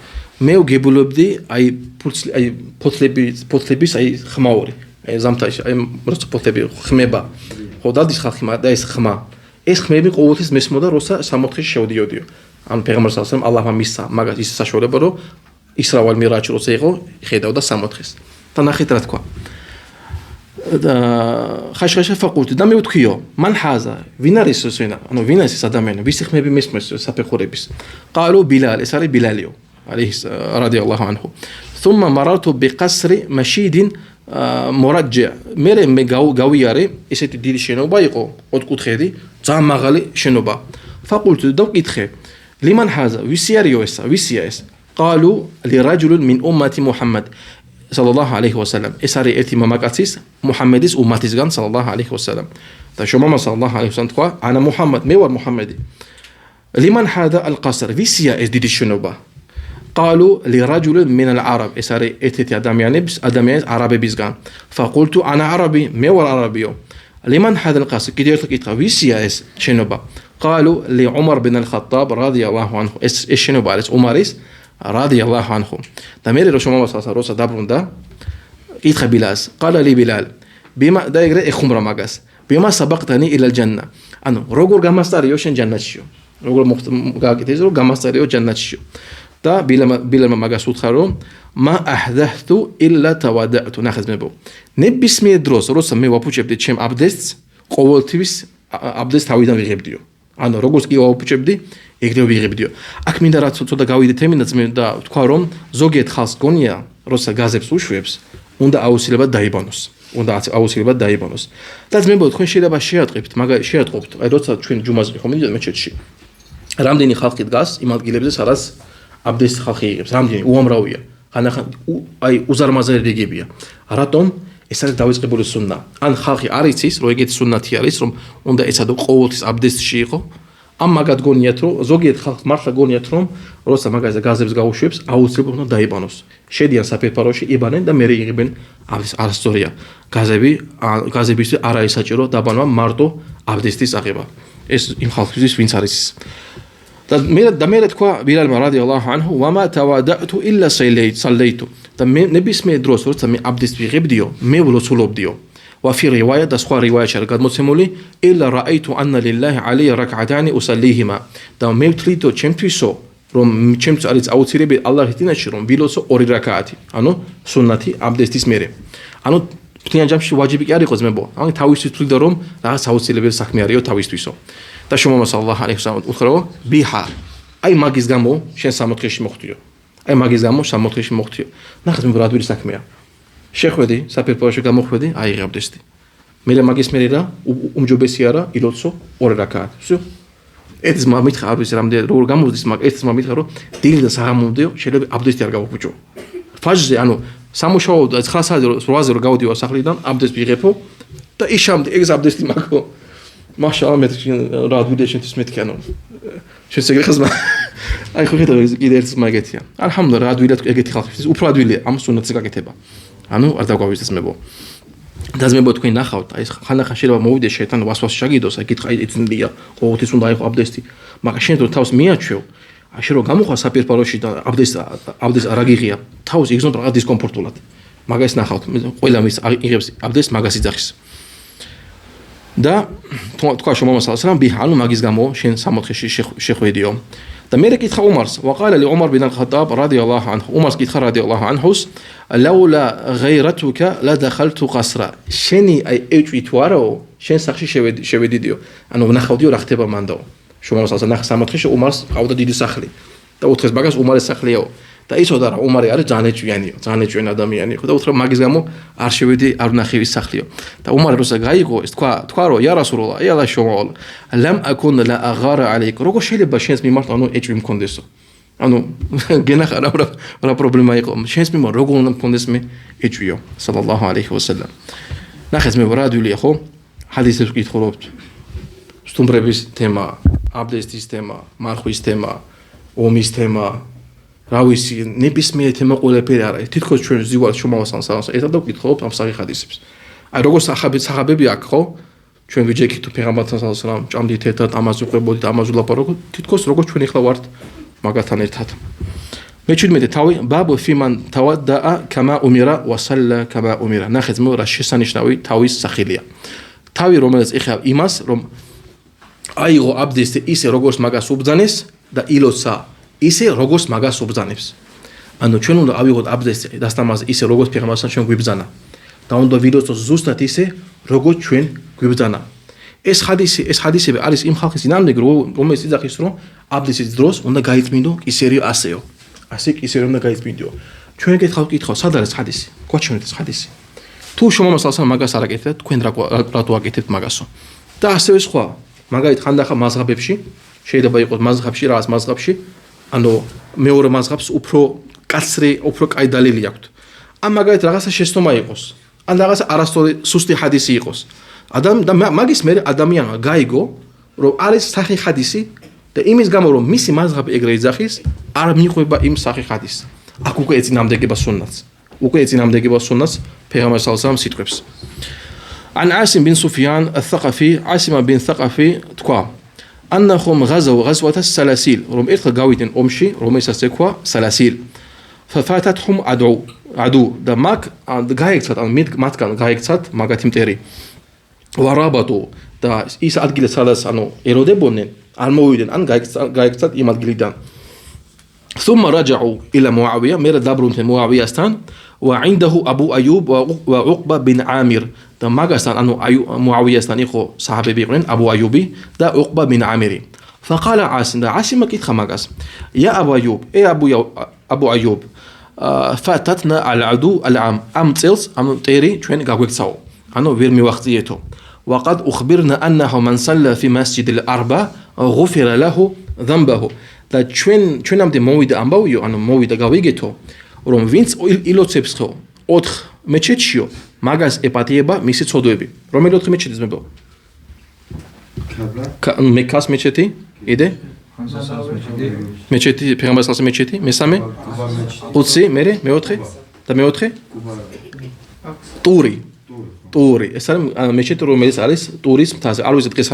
მე ვგებულობდი აი ფოთლების აი ხმაური აი ზამთარში აი როცა ფოთლები ხმება ხო დადის ხალხი და ეს ხმები ყოველთვის მესმოდა როცა 64-ში შევდიოდიო ან პეღამბერ სალlallahu ალაჰმა მისცა მაგას ის საშუალება რომ ისრავალ მირაჯი როცა იყო ხედავდა 64-ს და ნახეთ რა თქვა და ხაშხაშა ფაკულტი და მე ვთქვიო მან ჰაზა ვინ არის ეს ანუ ვინ არის ეს ადამიანი ვის ხმები მესმის საფეხურების ყალო ბილალ ეს არის ბილალიო ალეიჰი რადიალლაჰუ ანჰუ thumma marartu biqasri mashidin murajja მე გავიარე ესეთი დიდი შენობა იყო ოთხკუთხედი ძალიან მაღალი შენობა ფაკულტი და ვკითხე ლიმან ჰაზა ვისია ეს ყალუ ლირაჯულin min ummati muhammad სალალაჰ ალეიჰი ვასალამ ეს არის ერთი მამაკაცის მუჰამედის უმათისგან სალალაჰ ალეიჰი ვასალამ და შუმამა სალალაჰ ალეიჰი ვასალამ თქვა ანა მუჰამად მე ვარ მუჰამედი ლიმან ჰადა ალ-ყასრ ვისია ეს დიდი შენობა ყალუ ლირაჯულin min al-arab ეს არის ერთ-ერთი ადამიანის არაბებისგან ფაკულტუ ანა არაბი მე ვარ არაბიო ლიმან ჰადა ალ-ყასრ კიდევ ერთხელ კითხა ვისია ეს შენობა ყალუ ლიუმარ ბინ ალ-ხატტაბ რადიალლაჰუ ანჰუ ეს შენობა არის უმარის რადიალლაჰუ ანჰუ და მე შუმამა როცა დაბრუნდა კითხა ბილალს ყალა ალი ბილალ ბიმა და ეგრე ეხუმრა მაგას ბიმა საბაყტანი ილალ ჯანნა ანუ როგორ გამასტარიო შენ ჯანნატშიო როგორ გააკეთეს რომ გამასწორიო ჯანნატშიო და ბილალმა მაგას უთხრა რომ მა აჰდათუ ილლა თავადათუ ნახაზმებო ნებისმიერ დროს როცა მე ვაფუჭებდი ჩემ აბდესტს ყოველთვის აბდესტს თავიდან ვიღებდიო ანუ როგორც კი ვაფუჭებდი ეგრევე ვიღებდიო აქ მინდა რაც ცოტა გავიდე თემინაც მე და თქვა რომ ზოგიერთ ხალხს გონია როცა გაზებს უშვებს უნდა აუცილებლად დაიბანოს და ძმებო თქვენ შეიძლება შეატყობთ შეატყობთ აი როცა ჩვენ ჯუმაზე ხომ მიდიოთ მეჩეთში რამდენი ხალხი დგას იმ ადგილებზე სადაც აბდესტს ხალხი იღებს რამდენი უამრავია ხანახან აი უზარმაზარი რიგებია რატომ ეს არის დავიწყებული სუნნა ან ხალხი არ იცის რომ ეგეთი სუნნათი არის რომ უნდა ეცადო ყოველთვის აბდესტში იყო ამ მაგად გონიათ რომ ზოგიერთ ხალხს მართლა გონიათ რომ როცა მაგაზე გაზებს გაუშვებს აუცილებლად უნდა დაიბანოს შედიან საფერფაროში იბანენ და მე იღებენ არასწორია გაზებისთვის არ არის საჭირო დაბანვა მარტო აბდესტის აღება ეს იმ ხალხისთვის ვინც არის და მე თქვა ბილალმა რადიალლაჰუ ანჰუ ვამა თავადათუ ილლა სალეიტუ და მე ნებისმიერ დროს როცა მე აბდესტს ვიღებდიო მე ვლოცულობდიო وفي رواية دسخوا رواية شرقات متسمولي إلا رأيت أن لله علي ركعتان أصليهما دا ميتريتو چمتويسو روم چمتو عليت أوتيري بي الله هتينا شروم بيلوسو أوري ركعتي أنو سنتي عبدستيس ميري أنو بتنيا جامشي واجبي كاري قزمي بو أنو تاويستو تريد روم راس أوتيري بي ساكمي أريو تاويستويسو دا شما صلى الله عليه وسلم أخرى بيها أي ماجيز غامو شين ساموتخيش مختيو أي ماجيز غامو ساموتخيش مختيو ناخذ من برادوي ساكمي შეხვედი საფერფაროში გამოხვედი აიღებდესდი მე მაგის მერე რა უმჯობესი არა ილოცო 2 რაკაატ всё ეს მამითხა არის რამდენი როგორ გამოვდის მაგ ეს მამითხა რომ დილიდან საღამომდეო შეიძლება აბდესტი არ გავუხუჭო ფაჟზე ანუ სამუშაო 9 საათზე 8-ზე რო გავდივარ სახლიდან აბდესტი ვიღებო და იშამდე ეგ აბდესტი მაგო მაშაალლა მე რა ვიდეო შენთვის მეთქი ანუ შენ ეგრე ხაზმა აი ხო ხედავ კიდე ერთ მაგეთია ალჰამდულილლა რა ვიდეო ეგეთი ხალხისთვის უფრო ადვილია ამ სუნათს გაკეთება ანუ არ დაგვავიდეს მებო დაზმებო თქვენ ნახავთ აი ხანახან შეიძლება მოვიდეს შეთან ვასვას შაგიდოს აი კითხა ეცნია ყოველთვის უნდა აიყო აბდესტი მაგრამ შენ თუ თავს მიაჩვევ აი შენ რო გამოხვა საფერფაროში და აბდესტ არ აგიღია თავს იგზნო რაღაც დისკომფორტულად მაგას ნახავთ ყველა მის იღებს აბდესტ მაგას იძახის და თქვა შემომასალსრამ ბი ანუ მაგის გამო შენ 64-ში შეხვედიო და მე კითხა უმარს وقال لعمر بن الخطاب رضي الله عنه უმარს კითხა رضي الله عنه لولا غيرتك لدخلت قصرا შენი აი ეჭვი თუ არაო შენ სახში შევედიდიო ანუ ნახავდიო რა ხდება მანდაო შემომასალსა ნახ 64-ში უმარს ყავდა დიდი სახლი და უთხრეს მაგას უმარის სახლიაო და იცოდა რა უმარი არის ძალიან ეჭვიანი ადამიანი ხო და უთხრა მაგის გამო არ შევედი არ ნახივის სახლიო და უმარი როცა გაიგო ეს თქვა რომ ია რასულულlah ია ლა შომავალ ლამ აკუნ ლა აღარა ალეიკ როგორ შეიძლება შენს მიმართ ანუ ეჭვი მქონდესო ანუ გენახარა რა პრობლემა იყო შენს მიმართ როგორ უნდა მქონდეს მე ეჭვიო სალალლაჰუ ალეიჰი ვასალამ ნახეს მე ბრადვილია ხო ჰადისებს ვკითხულობთ სტუმრების თემა აბდესტის თემა მარხვის თემა ომის თემა რა ვიცი ნებისმიერ თემა ყველაფერი არის თითქოს ჩვენ ზივარ შემოვასალს ერთად დავკითხულობთ ამ სახე ხადისებს აი როგორ სახაბები აქ ხო ჩვენ ვიჯექით პეღამბართან სალალამ ჭამდით ერთად ამაზე ვყვებოდით ამაზე ვლაპარაკობთ თითქოს როგორ ჩვენ ახლა ვართ მაგათთან ერთად მე-17 თავი ბაბუ ფიმან თავადაა კამა უმირა ვასალა კამა უმირა ნახეთ მე რა შესანიშნავი თავის სახელია თავი რომელიც ეხება იმას რომ აიღო აბდესტი ისე როგორც მაგას უბძანეს და ილოცა ისე როგორც მაგას უბძანებს ანუ ჩვენ უნდა ავიღოთ აბდესტი დასტამაზე ისე როგორც პეღამბართან ჩვენ გვიბძანა და უნდა ვიდოცოთ ზუსტად ისე როგორც ჩვენ გვიბძანა ეს ხადისები არის იმ ხალხის ძინავდნენ რომელიც იძახის რომ აბდესტის დროს უნდა გაიწმინდო ისე ასეო ასე ისე უნდა გაიწმინდო ჩვენ გითხავთ სად არის ხადისი გვაჩვენეთ ეს ხადისი თუ შემომასალსა მაგას არ აკეთებთ თქვენ რატო აკეთებთ მაგასო და ასევე სხვა მაგალითად ხანდახან მაზღაბებში შეიძლება იყოს მაზღაბში რაღაც მაზღაბში ანუ მეორე მაზღაბს უფრო კაცრი უფრო კაი დალილი აქვს ან მაგალითად რაღაცა შეცდომა იყოს ან რაღაცა არასწორი სუსტი ჰადისი იყოს და მაგის მერე ადამიანმა გაიგო რომ არის სახე ჰადისი და იმის გამო რომ მისი მაზღაბი ეგრე იძახის არ მიყვება იმ სახე ჰადისს აქ უკვე ეწინამდეგება სუნნათს პეღამბარ სალალამ სიტყვებს ან ასიმ ბინ სუფიან ათყაფი ასიმა ბინ თყაფი თქვა ანნახუმ ღაზავ ღაზვათ სალასილ რომ ერთხელ გავიდნენ ომში რომელსაც ეკვა სალასილ ფაფათათჰუმ ადუ და მაგ გაიქცათ ან მათგან გაიქცათ მაგათი მტერი ვარაბატო და ის ადგილი სადაც ანუ ეროდებოდნენ არ მოვიდნენ ან გაიქცათ იმ ადგილიდან ثم رجعوا إلى معاوية مير دابرون معاوية استان وعنده أبو أيوب وعقبة بن عامر دا ماغستان أنو معاوية استان إخو صحابي بيقولين أبو أيوبي دا عقبة بن عامر فقال عاصم دا عاصم كيت خماغس يا أبو أيوب إيه أبو أيوب فاتتنا على العدو العام أم تيلز أم تيري شوين غاويك ساو أنو فيرمي وقتيته وقد أخبرنا أنه من صلى في مسجد الأربع غفر له ذنبه და ჩვენამდე მოვიდა ამბავიო, ანუ მოვიდა გავიგეთო, რომ ვინც ილოცებს ხო 4 მეჩეთშიო, მაგას ეპატიება მისი ცოდვები. რომელი 4 მეჩეთის მებო? მექას მეჩეთი, იდე? მეჩეთი, პეღამბარის მეჩეთი, მესამე? ყუდსი, მეოთხე? და მეოთხე? ტური. ეს არის მეჩეთი, რომელიც არის ტურის მთაზე. არ ვიცი დღეს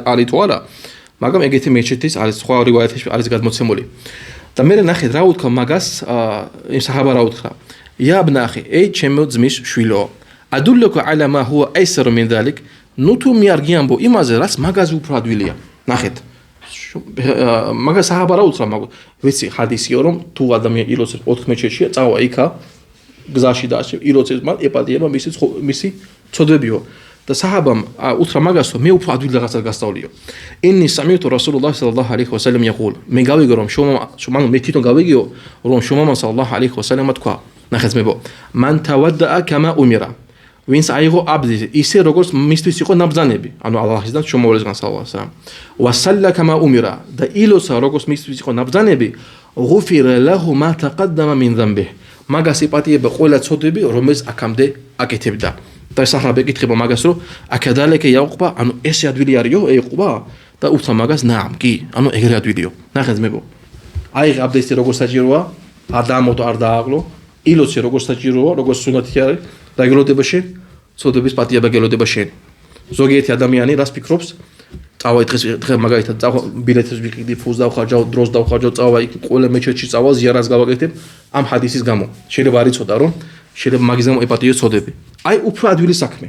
არის თუ არა. მაგრამ ეგეთი მეჩეთის არის სხვა რივაიათებში არის გადმოცემული. და მე ნახეთ რა უთქვა მაგას იმ საჰაბა რა უთქვა. يا ابن أخي أي چمو زميش شويلو أدلك على ما هو أيسر من ذلك نوتو ميارجيان بو إمازه راس مغاز وبرادويليا ناخد مغاز صحابة را უთქვა მაგ ვიცი حديثي რომ თუ ადამიანი ილოცებს 4 მეჩეთშია წავა იქა გზაში და ილოცებს მან ეპატიება მისი ცოდვებიო და საჰაბამ უთხრა მაგას რომ მე უფრო ადვილი რაღაცას გასწავლიო. ინი სამიუთუ რასულულლაჰ სალალლაჰუ ალეიჰი ვასალამ يقول მე გავიგე რომ შომა მე თვითონ გავიგეო რომ შომა სალალლაჰუ ალეიჰი ვასალამ თქვა ნახეთ მებო მან თავადაა კამა უმირა ვინც აიღო აბდი ისე როგორც მისთვის იყო ნაბრძანები ანუ ალლაჰისგან შომავლისგან სალალლაჰუ ალეიჰი ვასალლა კამა უმირა და ილოცა როგორც მისთვის იყო ნაბრძანები ღუფირა ლაჰუ მა თაყადამა მინ ზამბიჰ მაგას იპატიება ყველა ცოდვები რომელიც აქამდე აკეთებდა. და საჰაბე კითხება მაგას რომ აკადალეკე იაყუბა ანუ ესე ადვილი არისო ეყუბა და უთხრა მაგას ნამ კი ანუ ეგრე ადვილიო ნახეთ მებო აიღე აბდესტი როგორ საჭიროა არ დაამოთო არ დააღლო ილოცი როგორ საჭიროა როგორ სუნათი არის და გელოდება შენ ცოდების პატიება გელოდება შენ ზოგიერთი ადამიანი რას ფიქრობს წავა დღეს მაგალითად წავა ბილეთს ვიყიდი ფულს დავხარჯავ დროს დავხარჯავ წავა იქ ყველა მეჩეთში წავა ზიარას გავაკეთებ ამ ჰადისის გამო შეიძლება არ იცოდა რომ შეიძლება მაგის გამო ეპატიოს ცოდები. აი უფრო ადვილი საქმე.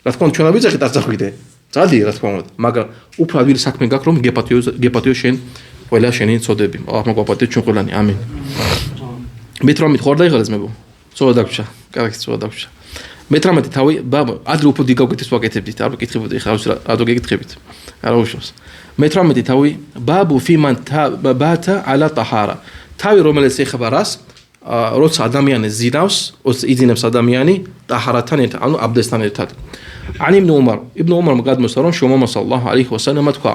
რა თქმა უნდა ჩვენ ვიძახით არ წახვიდე. წადი რა თქმა უნდა, მაგრამ უფრო ადვილი საქმე გაქვს რომ გეპატიო შენ ყველა შენი ცოდები. ალლაჰ მოგვაპატიო ჩვენ ყველანი. ამინ. მე-18 ხوار დაიღალეს მებო. ცოტა დაგვრჩა. კარგი ცოტა დაგვრჩა. მე-18 თავი ბაბა ადრე უფრო დგავგეთის ვაკეთებდით. არ ვიკითხებოდი ხა რატო გეკითხებით. არა უშავს. მე-18 თავი ბაბუ ფიმან ბათა ალა ტაჰარა. თავი რომელიც ეხება რას როცა ადამიანი ზინავს, იძინებს ადამიანი ტაჰარათან ერთად, ანუ აბდესთან ერთად. ანი იბნ უმარ გადმოსა რომ შომა სალალლაჰუ ალეიჰი ვასალამ თქვა: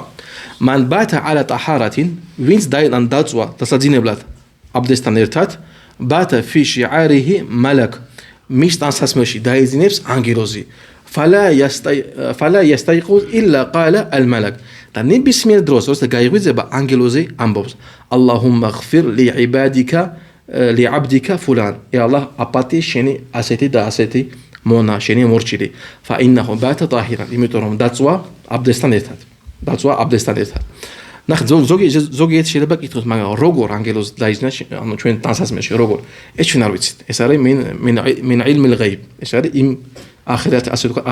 მან ბათა ალა ტაჰარათინ, ვინც დაიდან დაწვა დასაძინებლად აბდესთან ერთად, ბათა ფი შიარიჰი მალაკ, მის ტანსაცმელში დაიძინებს ანგელოზი. فلا يستيقظ إلا قال الملك. და ნებისმიერ დროს როცა გაიღვიძება ანგელოზი ამბობს: اللهم اغفر لعبادك لعبدك فلان يا الله აპატი შენი ასეთი და ასეთი მონა შენი მორჩილი فإنه بات طاهرا იმიტომ რომ დაწვა აბდესთან ერთად ნახე ზოგიერთ შეიძლება კითხოს მაგრამ როგორ ანგელოზი დაიძინა ანუ ჩვენ ტანსაცმელში როგორ ეს ჩვენ არ ვიცით ეს არის მინ علم الغيب ეს არის იმ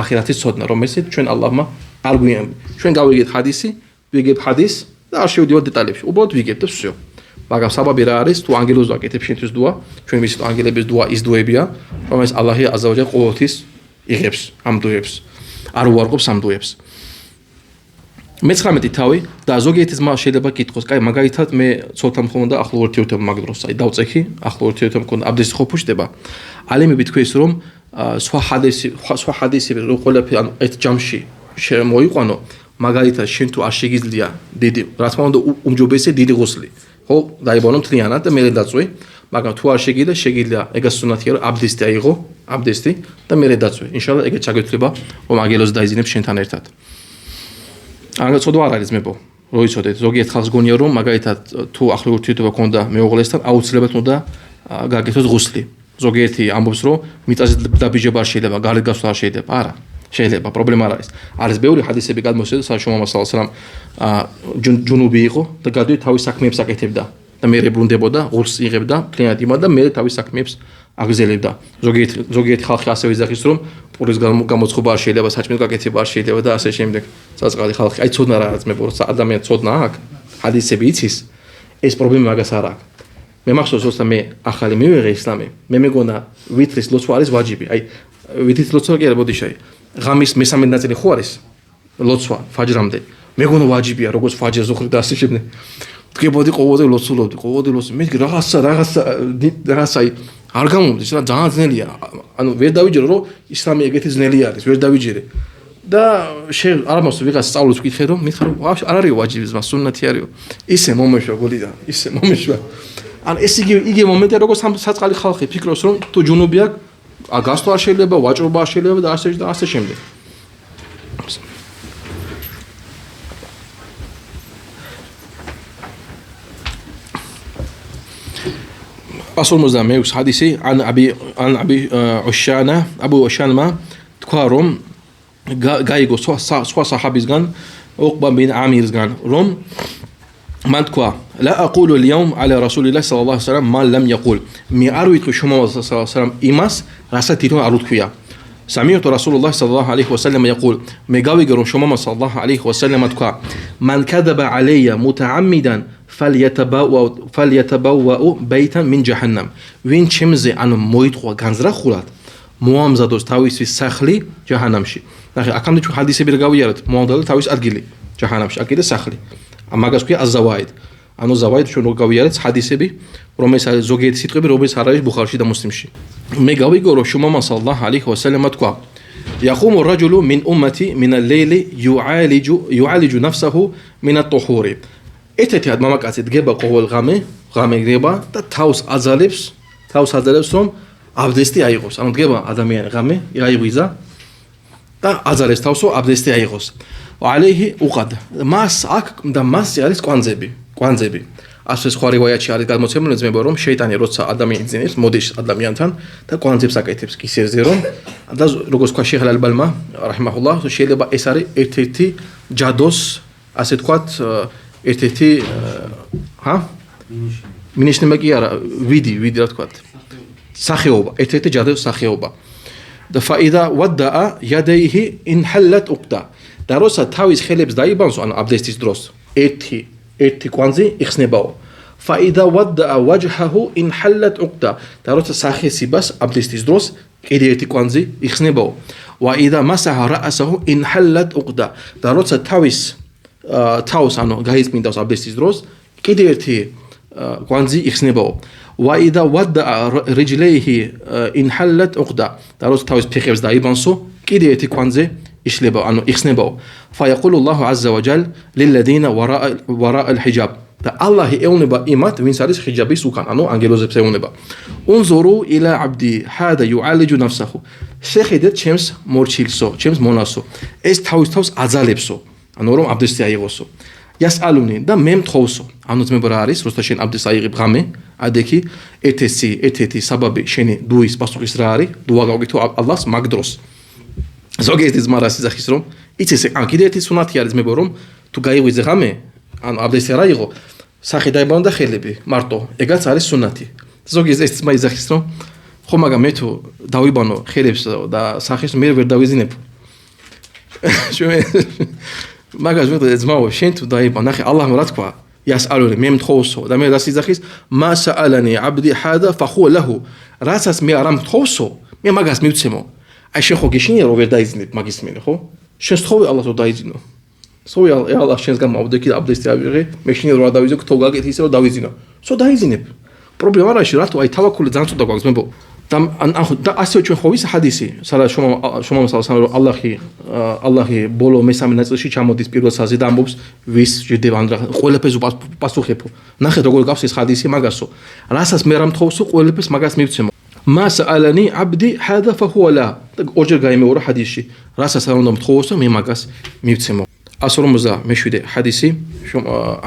ახირათის ცოდნა რომელსაც ჩვენ ალლაჰმა არ გვიანებთ ჩვენ გავიგეთ ჰადისი ვიგებ ჰადის და არ შევდივართ დეტალებში უბრალოდ ვიგებ და всё მაგრამ საბაბი რა არის თუ ანგელოზი აკეთებს შენთვის დუა ჩვენ ვიცით ანგელების დუა ის დუებია რომელიც ალლაჰი აზავაჯალ ყოველთვის იღებს ამ დუებს არ უარყოფს ამ დუებს მე-19 თავი და ზოგიერთის მას შეიძლება კითხოს კაი მაგალითად მე ცოტა მქონდა ახლო ურთიერთობა მაგ დროს აი დავწექი ახლო ურთიერთობა მქონდა აბდესი ხო ფუშდება ალიმები თქვის რომ სხვა ჰადისი რო ყველაფერი ანუ ერთ ჯამში შემოიყვანო მაგალითად შენ თუ არ შეგიძლია დიდი რა თქმა უნდა უმჯობესია დიდი ღუსლი ხო დაიბანო მთლიანად და მე დაწვი მაგრამ თუ არ შეგიძლია ეგას სუნათია რომ აბდესტი აიღო აბდესტი და მე დაწვი ინშალლა ეგეც ჩაგეთვლება რომ ანგელოზი დაიძინებს შენთან ერთად აღარ ცოდვა არ არის მებო რო იცოდეთ ზოგიერთ ხალხს გონია რომ მაგალითად თუ ახლო ურთიერთობა ქონდა მეუღლესთან აუცილებლად უნდა გაკეთოს ღუსლი ზოგიერთი ამბობს რომ მიწაზე დაბიჯება არ შეიძლება გარეთ გასვლა არ შეიძლება არა შეიძლება პრობლემა არ არის ბევრი ჰადისები გადმოსცემს საშუალო მასალასალამ ჯუნუბი იყო და გადავიდა თავის საქმეებს აკეთებდა და მე რებრუნდებოდა ღურს იღებდა მთლიანად იმა და მე თავის საქმეებს აგზელებდა. ზოგიერთი ხალხი ასევე იძახის, რომ პურის გამოცხობა არ შეიძლება, საჭმელი გაკეთება არ შეიძლება და ასე შემდეგ. Საწყალი ხალხი, აი ცოდნა რა ძმებო, ადამიანი ცოდნა აქვს, ჰადისები იცის, ეს პრობლემა მაგას არ აქვს. მე მახსოვს, რომ მე ახალი მივიღე ისლამი, მე მეგონა ვითრის ლოცვა არის ვაჯიბი. აი ვითრის ლოცვა კი არა, ბოდიშაი. ღამის მესამე ნაწილი ხო არის? ლოცვა ფაჯრამდე. მეგონა ვაჯიბია, როგორც ფაჯრს უხრი და ასე შემდეგ. დგებოდი ყოველდღე ლოცულობდი, მე რაღაცა არ გამომდის რა, ძალიან ძნელია. ანუ ვერ დავიჯერო, რომ ისლამი ეგეთი ძნელი არის, ვერ დავიჯერე. და არ მოსულ ვიღაც სწავლობს ვკითხე, რომ მითხრა, რომ არ არის ვაჯიბი, სუნნათი არისო. ისე მომეშვა გულიდან, ისე მომეშვა. ან ეს იგი მომენტია, როგორც საწყალი ხალხი ფიქრობს, რომ თუ ჯუნუბი აქვს, გასვლა არ შეიძლება, ვაჭრობა არ შეიძლება და ასე შემდეგ. Asol მეუს ჰადისი ან აბი უშანა თქვა რომ გაიგო სხვა საჰაბისგან უყბა ბინ ამირისგან რომ მან თქვა ლა აყულუ اليوم على رسول الله صلى الله عليه وسلم ما لم يقول მე არ ვიტყვი შუმავა صلى الله عليه وسلم იმას რასაც თვითონ არ უთქვია سمعت رسول الله صلى الله عليه وسلم يقول მე გავიგე რომ შუმავა صلى الله عليه وسلم თქვა من كذب علي متعمدا فليتبوأ بيتا من جهنم ვინ ჩემზე ანუ მოიტყვა განზრახულად მოამზადოს თავისთვის სახლი ჯაჰანამში ნახე აქამდე ჩვენ ჰადისები რა გავიარეთ მოამზადოს თავის ადგილი ჯაჰანამში აკიდე სახლი ამაგას ქვია აზავაიდ ანუ ზავაიდ ჩვენ გავიარეთ ჰადისები რომელიც არის ზოგიერთი სიტყვები რომელიც არ არის ბუხარში და მუსლიმში მე გავიგო რომ შუმამა სალლალაჰუ ალეიჰი ვასალამ თქვა يقوم الرجل من أمتي من الليل يعالج نفسه من الطهور ერთ-ერთი მამაკაცი დგება ყოველ ღამე გრება და თავს აძალებს რომ აბდესტი აიღოს. ანუ დგება ადამიანი ღამე, აიღვიძა და აძალებს თავს რომ აბდესტი აიღოს. وعليه უყად. მას აქ და მასზე არის კვანძები. ასე სხვა რივაიათში არის გადმოცემული ძმებო რომ შეიტანი როცა ადამიანი ძინებს, მოდის ადამიანთან და კვანძებს აკეთებს კისერზე რომ და როგორც თქვა შეიხ ალ-ალბალმა რაჰიმაჰულლაჰ შეიძლება ეს არის ერთ-ერთი ჯადოს ასე თქვათ ერთ-ერთი მინიშნება კი არა ვიდი რა თქვათ სახეობა ერთ-ერთი ჯადოს სახეობა და فاذا ودع يديه انحلت عقده და როცა თავის ხელებს დაიბანს ანუ აბდესტის დროს ერთი კვანძი იხსნებაო فاذا ودع وجهه انحلت عقده და როცა სახეს იბას აბდესტის დროს კიდე ერთი კვანძი იხსნებაო واذا مسح راسه انحلت عقده და როცა თავს ანუ გაიწმინდავს აბდესტის დროს კიდე ერთი კვანძი იხსნებაო واذا ودع رجليه انحلت عقده და როცა თავის ფეხებს დაიბანსო კიდე ერთი კვანძი იშლება ანუ იხსნებაო فيقول الله عز وجل للذين وراء الحجاب და ალლაჰი ეუბნება იმათ ვინც არის ჰიჯაბის უკან ანუ ანგელოზებს ეუბნება انظروا الى عبدي هذا يعالج نفسه შეხედეთ ჩემს მორჩილსო ჩემს მონასო ეს თავს აძალებსო ანუ რომ აბდესტი აიღოსო იასალუნი და მე მთხოვსო ანუ ძმებო რა არის როცა შენ აბდესტს აიღებ ღამე ადექი ერთ-ერთი საბაბი შენი დუის პასუხის რა არის დუა გავგითო ალლას მაგ დროს ზოგიერთი ძმა რას იძახის რომ იცის ან კიდე ერთი სუნათი არის ძმებო რომ თუ გაიღვიძე ღამე ანუ აბდესტი არ აიღო სახე დაიბანო და ხელები მარტო ეგაც არის სუნათი ზოგიერთი ეს ძმა იძახის რომ ხო მაგრამ მე თუ დავიბანო ხელებს და სახეს მე ვერ დავიზინებ მაგას ვიტყვი ძმაო შენ თუ დაიბანო ნახე ალლაჰმა რა თქვა იასალუნი მე მთხოვსო და მე რას იძახის მა საალანი აბდი ჰადა ფახუ ლაჰუ რასაც მე არ მთხოვსო მე მაგას მივცემო აი შენ ხო გიშინია რომ ვერ დაიძინებ მაგის მერე ხო შენ სწხოვი ალლას რომ დაიძინო სწხოვი ალლა შენს გამო აბდექი აბდესტი ავიღე მე შენ რომ დავიზინო თო გაკეთე ისე რომ დავიზინო სო დაიძინებ პრობლემა რა შეიძლება რატო აი თავაკული ძალიან ცოტა გვაქვს მებო და ასე ჩვენ ხო ვის ჰადისი სადა შუმა ალლაჰი ბოლო მესამე ნაწილში ჩამოდის პირველ საზი და ამბობს ვის ჟირდება ან ყველაფერს პასუხებო ნახეთ როგორ გავს ეს ჰადისი მაგასო რასაც მე რამ თხოვსო ყველაფერს მაგას მივცემო მას ალანი აბდი ჰადა ფაჰუა ლა ორჯერ გაიმეორა ჰადისში რასაც არ უნდა მთხოვსო მე მაგას მივცემო 157 ჰადისი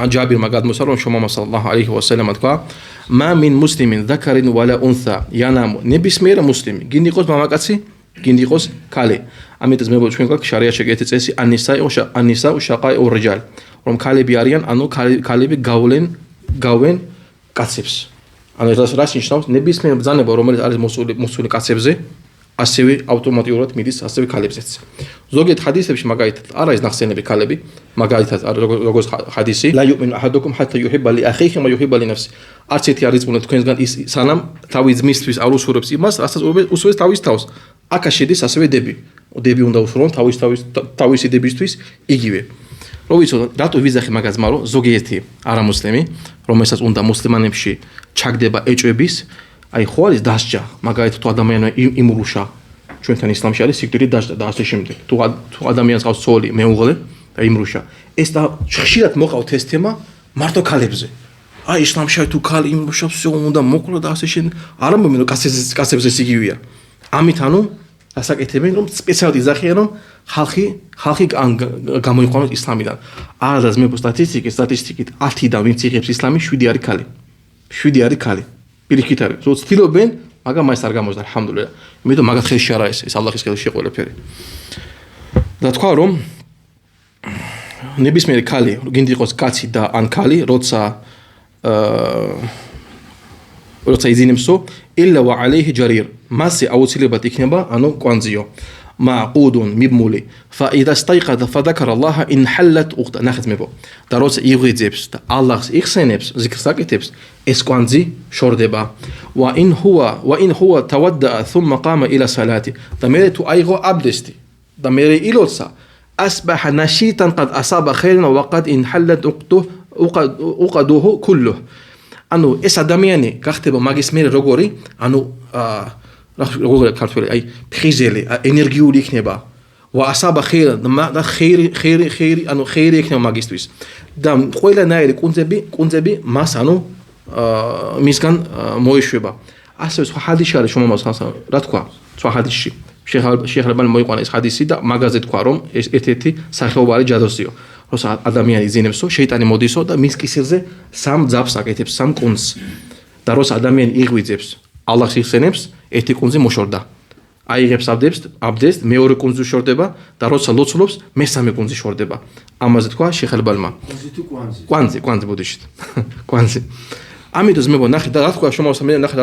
ჯაბირმა გადმოსცა რომ შუმამა სალლალაჰუ ალეიჰი ვასალამ თქვა მა მინ მუსლიმინ ზაქარინ ვალა უნსა იანამუ ნებისმიერ მუსლიმი გინდა იყოს მამაკაცი გინდა იყოს ქალი ამიტომ მე ჩვენ გვაქვს შარიათში ეგეთი წესი ანისა უშაყაი ორჯალ რომ ქალები არიან ანუ ქალები გავლენ კაცებს ანუ რას ნიშნავს? ნებისმიერ ბრძანება, რომელიც არის მოსული კაცებზე, ასევე ავტომატურად მიდის ასევე ქალებზეც. ზოგიერთ ჰადისებში მაგალითად არ არის ნახსენები ქალები, მაგალითად როგორც ჰადისი ლა იუმინუ აჰადუkum ჰატა იუჰიბა ლიახიჰი მა იუჰიბა ლინაფსი. არც ერთი არ იწმუნდა თქვენსგან ის სანამ თავის ძმისთვის არ უსურვებს იმას, რასაც უსურვებს თავის თავს. აქ შედის ასევე დები. დები უნდა უსურვონ თავისი დებისთვის იგივე. რო ვიცოდოთ, რატო ვიზახი მაგას მარო ზოგიერთი არამუსლიმი, რომელსაც უნდა მუსლიმანებში ჩაგდება ეჭვების, აი ხო არის დასჯა, მაგალითად თუ ადამიანმა იმრუშა, ჩვენთან ისლამში არის სიკვდილი დასჯა და ასე შემდეგ. თუ ადამიანს ყავს ცოლი, მეუღლე და იმრუშა, ეს და ხშირად მოყავთ ეს თემა მარტო ქალებზე. აი ისლამში თუ ქალი იმრუშა, всё უნდა მოკლა და ასე შემდეგ. არ ამბობენ რომ კაცებზე იგივეა. ამით ანუ ასაკეთებენ რომ სპეციალურად იზახიან რომ ხალხი გამოიყვანოს ისლამიდან. არადაც მე სტატისტიკით 10-დან ვინც იღებს ისლამი 7 არის ქალი. 7 არის ქალი. პირიქით არის. ზოგადად ცდილობენ, მაგრამ მაინც არ გამოდის ალჰამდულილლა. იმიტომ მაგათ ხელში არ არის ეს ალლაჰის ხელში ყველაფერი. და თქვა რომ ნებისმიერი ქალი, გინდა იყოს კაცი და ან ქალი, როცა იძინებსო, ილლა ვა ალეიჰი ჯარირ. მასზე აუცილებლად იქნება, ანუ კვანძიო. معقود مبمولي فإذا استيقظ فذكر الله إن حلت أخت ناخذ مبو دروس يغيزبس الله يخسنبس ذكر ساكتبس اسكوانزي شوردبا وإن هو تودع ثم قام إلى صلاته ضميرت أيغو أبدستي ضمير إلوسا أصبح نشيطا قد أصاب خيرا وقد انحلت أقده كله أنو إس أدمياني كختب ماجس مير رغوري أنو როგორ ქართველი აი ფხიზელი ენერგიული იქნება ვა ასაბა ხეირა და ხეირი ანუ ხეირი იქნება მაგისტვის და ყველანაირი კუნძები მას ანუ მისგან მოეშვება ასევე სხვა ჰადისში არის შრომას რა თქვა სხვა ჰადისში შეეხლებანი მოიყვანა ეს ჰადისი და მაგაზე თქვა რომ ეს ერთ-ერთი სახეობა არის ჯადოსიო როცა ადამიანი იძინებსო შეიტანი მოდისო და მის კისერზე სამ ძაბს აკეთებს სამ კუნძს და როცა ადამიანი იღვიძებს ალლაჰს იხსენებს ერთი კუნძი მოშორდა. აიღებს აბდესტ, მეორე კუნძი შორდება და როცა ლოცულობს, მესამე კუნძი შორდება. ამაზე თქვა შეხელბალმა. კვანძი ბუდიშით. კვანძი. ამიტომ მე ნახე და რა თქვა შრომასა მე ნახე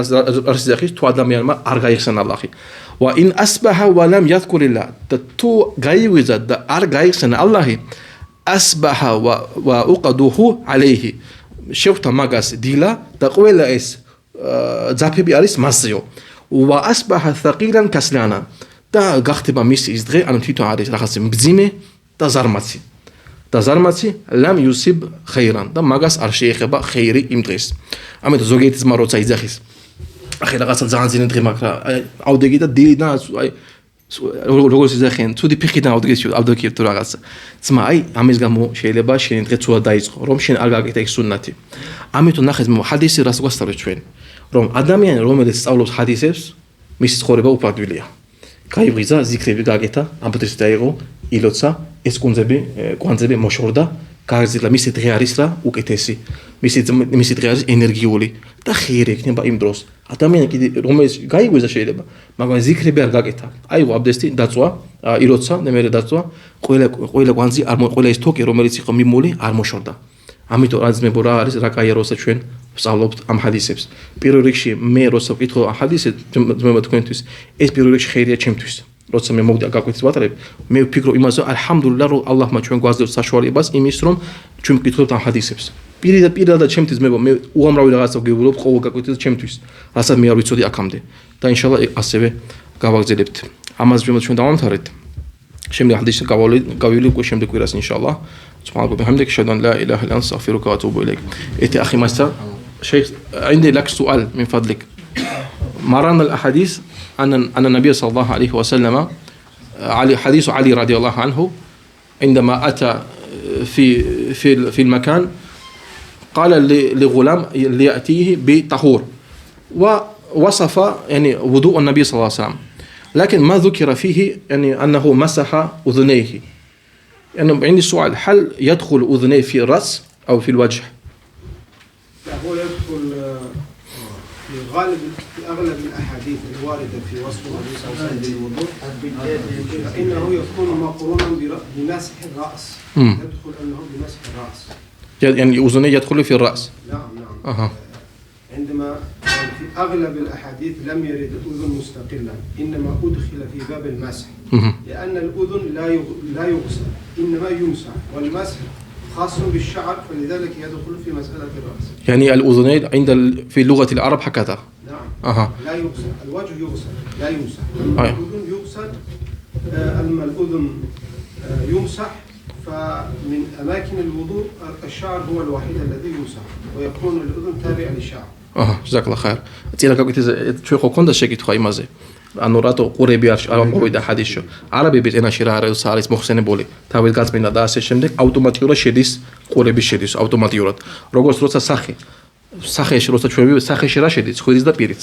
არის ზახის თუ ადამიანმა არ გაიხსენა ალლაჰი. ვა ინ ასბაჰა ვა ლამ იذكرილლა და თუ გაივიზა და არ გაიხსენა ალლაჰი ასბაჰა ვა უყადუჰუ ალეიჰი. შეხვდა მაგას დილა და ყველა ეს ძაფები არის მასზეო. ვა ასბაჰა თაყილან კასლანა და გახდება მის ის დღე ანუ თვითონ არის რაღაც მძიმე და ზარმაცი. და ზარმაცი ლამ იუსიბ ხეირან და მაგას არ შეეხება ხეირი იმ დღეს. ამიტომ ზოგიერთი ძმა როცა იძახის ახლა რაღაცა ძალიან ძიმე დღე მაგრამ ავდეგი და დილიდან აი როგორც იძახენ ცუდი ფიხიდან ავდეგი თუ რაღაცა. ძმა აი ამის გამო შეიძლება შენი დღე ცუდად დაიწყო რომ შენ არ გაკეთე ეს სუნნათი. ამიტომ ნახეთ ჰადისი რას გვასწავლებს ჩვენ რომ ადამიანი რომელიც სწავლობს ჰადისებს მისი ცხოვრება უფარდვილია. გაიღვიძა, ზიქრები გაკეთა, აბდესტი დაიღო, ილოცა, ეს კვანძები მოშორდა, გააგრძელა მისი დღე არის რა უკეთესი. მისი დღე არის ენერგიული და ხეირი იქნება იმ დროს. ადამიანი კიდე რომელიც გაიღვიძა შეიძლება, მაგრამ ზიქრები არ გაკეთა. აიღო აბდესტი, დაწვა, ილოცა, მერე დაწვა, ყველა კვანძი ყველა ის თოკი რომელიც იყო მიმული არ მოშორდა. ამიტომ რაზმებო რა არის რა კაია როცა ჩვენ ვსწავლობთ ამ ჰადისებს. პირველ რიგში მე როცა ვკითხო ამ ჰადისებს ძმებო თქვენთვის ეს პირველ რიგში ხეირია ჩემთვის. როცა მე მოვიდა გაკვეთის ვატარებ მე ვფიქრობ იმაზე ალჰამდულილლა რომ ალლაჰმა ჩვენ გვაძლევს საშუალებას იმის რომ ჩვენ ვკითხავთ ამ ჰადისებს. პირადად ჩემთვის მე უამრავი რაღაცა ვგებულობ ყოველ გაკვეთის ჩემთვის. რასაც მე არ ვიცოდი აქამდე და ინშალლა ასევე გავაგზავნებთ. ამას ჩვენ დავამთავრეთ. შემდეგ ჰადისში გავივლი უკვე შემდეგ კვირას ინშალლა. سبحانك وبحمدك اشهد ان لا اله الا انت استغفرك واتوب اليك. انت اخي ماستر شيخ عندي لك سؤال من فضلك. مرنا الاحاديث ان النبي صلى الله عليه وسلم حديث علي رضي الله عنه عندما اتى في المكان قال لغلام لياتيه بطهور ووصف يعني وضوء النبي صلى الله عليه وسلم لكن ما ذكر فيه يعني انه مسح اذنيه. يعني عندي سؤال هل يدخل أذنيه في الرأس أو في الوجه؟ لا هو يدخل في أغلب الأحاديث الواردة في وصف النبي صلى الله عليه وسلم بالوضوء فإنه يكون مقرونا بمسح الرأس. يدخل أنه بمسح الرأس. يعني أذنيه يدخل في الرأس. نعم. عندما في أغلب الأحاديث لم يرد الأذن مستقلا إنما أدخل في باب المسح لأن الأذن لا يغسل إنما يمسح والمسح خاص بالشعر فلذلك يدخل في مسألة الرأس. يعني الأذنين في لغة العرب هكذا. نعم. لا يغسل، الوجه يغسل لا يمسح. أما الأذن يغسل، أما الأذن يمسح فمن أماكن الوضوء الشعر هو الوحيد الذي يمسح ويكون الأذن تابع للشعر. جزاك الله خير. წინა გაკვეთაზე ჩვენ ხო გქონდა შეკითხვა იმაზე. ანუ რატო ყურები არ მოვიდა ჰადისში. არაბების ენაში რა არის მოხსენებული, თავის გაწმინდა და ასე შემდეგ, ავტომატურად შედის ყურები შედის ავტომატურად. როგორც როცა სახეში როცა ჩვენ სახეში რა შედის, ხვირის და პირიც.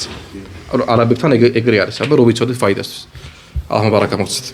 ანუ არაბებთან ეგრე არის, აბა რო ვიცოდეთ ფაიდასთვის. ალლაჰ ბარაკა მოგცეთ.